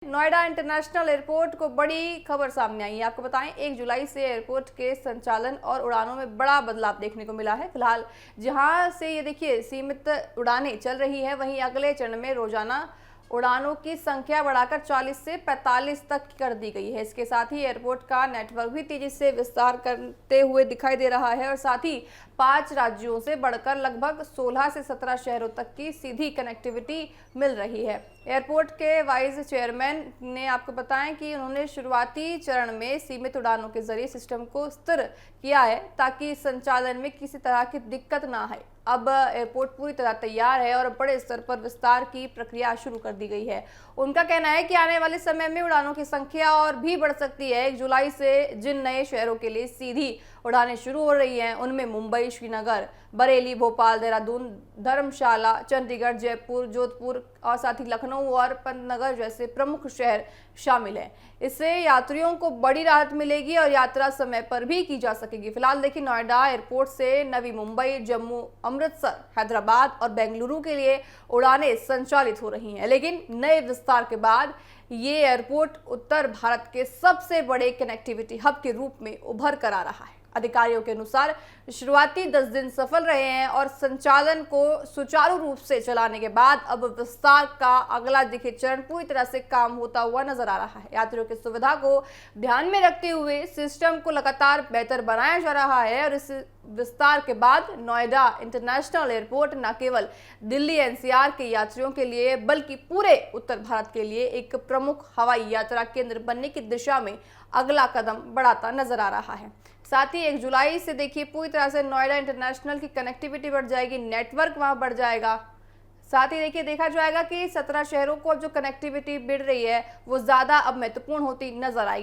Noida international airport को बड़ी खबर सामने आई है। आपको बताएं 1 जुलाई से एयरपोर्ट के संचालन और उड़ानों में बड़ा बदलाव देखने को मिला है। फिलहाल जहां से ये देखिए सीमित उड़ानें चल रही है, वहीं अगले चरण में रोजाना उड़ानों की संख्या बढ़ाकर 40 से 45 तक कर दी गई है। इसके साथ ही एयरपोर्ट का नेटवर्क भी तेजी से विस्तार करते हुए दिखाई दे रहा है और साथ ही 5 राज्यों से बढ़कर लगभग 16 से 17 शहरों तक की सीधी कनेक्टिविटी मिल रही है। एयरपोर्ट के वाइस चेयरमैन ने आपको बताया कि उन्होंने शुरुआती चरण में सीमित उड़ानों के जरिए सिस्टम को स्थिर किया है ताकि संचालन में किसी तरह की दिक्कत ना आए। अब एयरपोर्ट पूरी तरह तैयार है और बड़े स्तर पर विस्तार की प्रक्रिया शुरू कर दी गई है। उनका कहना है कि आने वाले समय में उड़ानों की संख्या और भी बढ़ सकती है। 1 जुलाई से जिन नए शहरों के लिए सीधी उड़ानें शुरू हो रही हैं, उनमें मुंबई, श्रीनगर, बरेली, भोपाल, देहरादून, धर्मशाला, चंडीगढ़, जयपुर, जोधपुर और साथ ही लखनऊ और पंतनगर जैसे प्रमुख शहर शामिल हैं। इससे यात्रियों को बड़ी राहत मिलेगी और यात्रा समय पर भी की जा सकेगी। फिलहाल देखिए, नोएडा एयरपोर्ट से नवी मुंबई, जम्मू, अमृतसर, हैदराबाद और बेंगलुरु के लिए उड़ानें संचालित हो रही हैं, लेकिन नए विस्तार के बाद ये एयरपोर्ट उत्तर भारत के सबसे बड़े कनेक्टिविटी हब के रूप में उभर कर आ रहा है। अधिकारियों के अनुसार शुरुआती 10 दिन सफल रहे हैं और संचालन को सुचारू रूप से चलाने के बाद अब विस्तार का अगला देखिए चरण पूरी तरह से काम होता हुआ नजर आ रहा है। यात्रियों की सुविधा को ध्यान में रखते हुए सिस्टम को लगातार बेहतर बनाया जा रहा है और इस विस्तार के बाद नोएडा इंटरनेशनल एयरपोर्ट न केवल दिल्ली एनसीआर के यात्रियों के लिए बल्कि पूरे उत्तर भारत के लिए एक प्रमुख हवाई यात्रा केंद्र बनने की दिशा में अगला कदम बढ़ाता नजर आ रहा है। साथ ही 1 जुलाई से देखिए पूरी तरह से नोएडा इंटरनेशनल की कनेक्टिविटी बढ़ जाएगी, नेटवर्क वहां बढ़ जाएगा। साथ ही देखिए देखा जाएगा कि 17 शहरों को अब जो कनेक्टिविटी बढ़ रही है वो ज्यादा अब महत्वपूर्ण होती नजर आएगी।